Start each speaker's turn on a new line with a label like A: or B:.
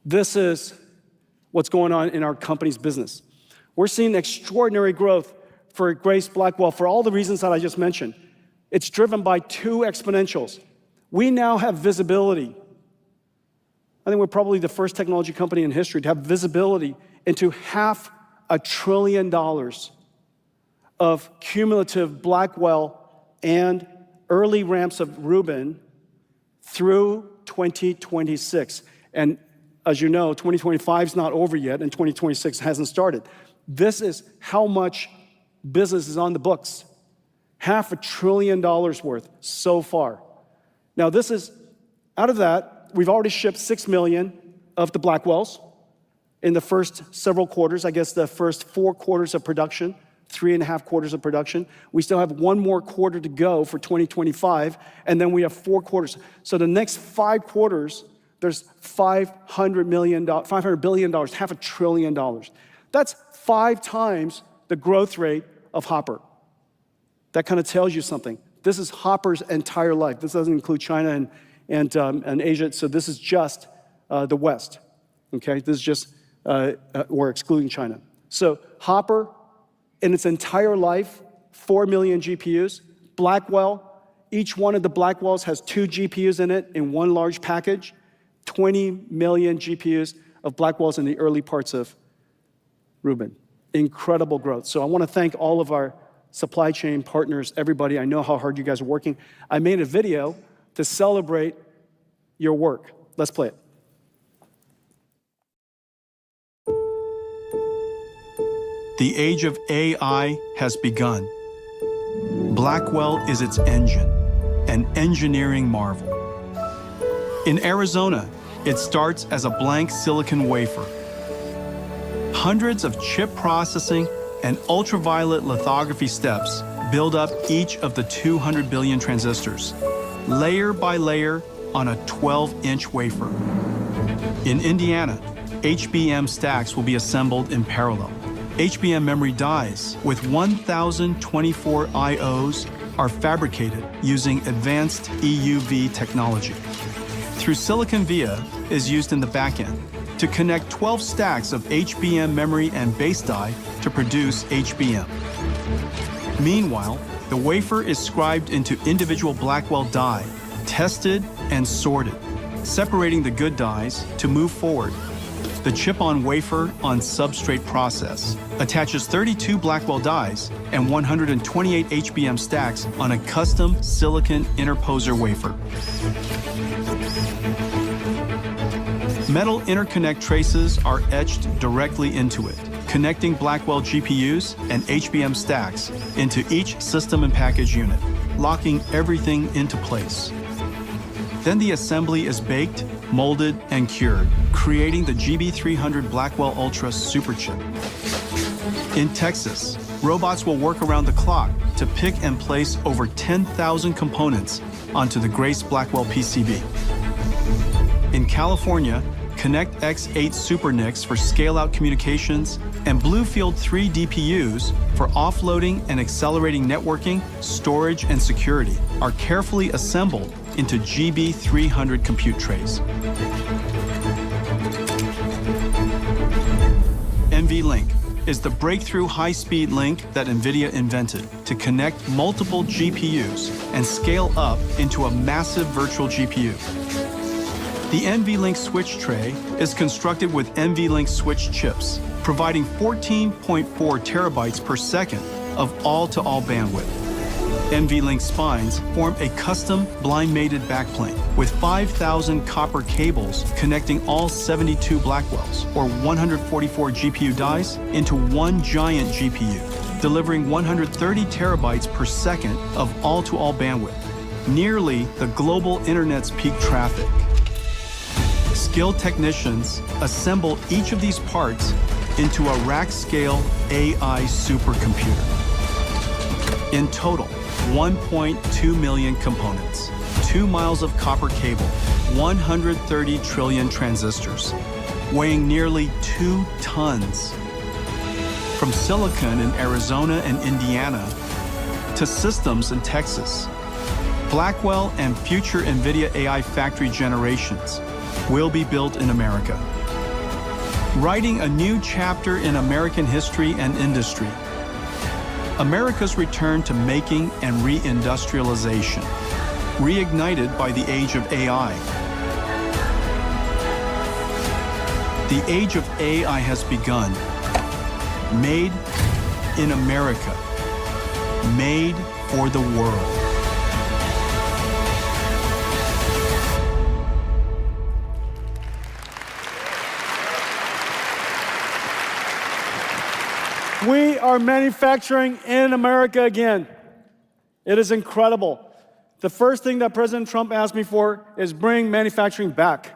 A: This is what's going on in our company's business. We're seeing extraordinary growth for Grace Blackwell for all the reasons that I just mentioned. It's driven by two exponentials. We now have visibility. I think we're probably the first technology company in history to have visibility into $500 billion of cumulative Blackwell and early ramps of Rubin through 2026. And as you know, 2025 is not over yet, and 2026 hasn't started. This is how much business is on the books. $500 billion worth so far. Now this is, out of that, we've already shipped 6 million of the Blackwells in the first several quarters. I guess the first 4 quarters of production, 3.5 quarters of production. We still have 1 more quarter to go for 2025, and then we have 4 quarters. So the next 5 quarters, there's $500 billion, $500 billion. That's 5 times the growth rate of Hopper. That kind of tells you something. This is Hopper's entire life. This doesn't include China and Asia, so this is just the West, okay? This is just, we're excluding China. So Hopper, in its entire life, 4 million GPUs. Blackwell, each one of the Blackwells has 2 GPUs in it in one large package. 20 million GPUs of Blackwells in the early parts of Rubin. Incredible growth. So I want to thank all of our supply chain partners, everybody. I know how hard you guys are working. I made a video to celebrate your work. Let's play it.
B: The age of AI has begun. Blackwell is its engine, an engineering marvel. In Arizona, it starts as a blank silicon wafer. Hundreds of chip processing and ultraviolet lithography steps build up each of the 200 billion transistors, layer by layer on a 12-inch wafer. In Indiana, HBM stacks will be assembled in parallel. HBM memory dies with 1,024 IOs are fabricated using advanced EUV technology. Through silicon via is used in the backend to connect 12 stacks of HBM memory and base die to produce HBM. Meanwhile, the wafer is scribed into individual Blackwell die, tested and sorted, separating the good dies to move forward. The chip-on-wafer on substrate process attaches 32 Blackwell dies and 128 HBM stacks on a custom silicon interposer wafer. Metal interconnect traces are etched directly into it, connecting Blackwell GPUs and HBM stacks into each system and package unit, locking everything into place. Then the assembly is baked, molded, and cured, creating the GB300 Blackwell Ultra superchip. In Texas, robots will work around the clock to pick and place over 10,000 components onto the Grace Blackwell PCB. In California, Connect X8 SuperNICs for scale-out communications and Bluefield 3 DPUs for offloading and accelerating networking, storage, and security are carefully assembled into GB300 compute trays. NVLink is the breakthrough high-speed link that Nvidia invented to connect multiple GPUs and scale up into a massive virtual GPU. The NVLink switch tray is constructed with NVLink switch chips, providing 14.4 terabytes per second of all-to-all bandwidth. NVLink spines form a custom blind-mated backplane with 5,000 copper cables connecting all 72 Blackwells, or 144 GPU dies, into one giant GPU, delivering 130 terabytes per second of all-to-all bandwidth, nearly the global internet's peak traffic. Skilled technicians assemble each of these parts into a rack-scale AI supercomputer. In total, 1.2 million components, 2 miles of copper cable, 130 trillion transistors, weighing nearly 2 tons. From silicon in Arizona and Indiana to systems in Texas, Blackwell and future Nvidia AI factory generations will be built in America. writing a new chapter in American history and industry. America's return to making and reindustrialization, reignited by the age of AI. The age of AI has begun. Made in America. Made for the world.
A: We are manufacturing in America again. It is incredible. The first thing that President Trump asked me for is bring manufacturing back.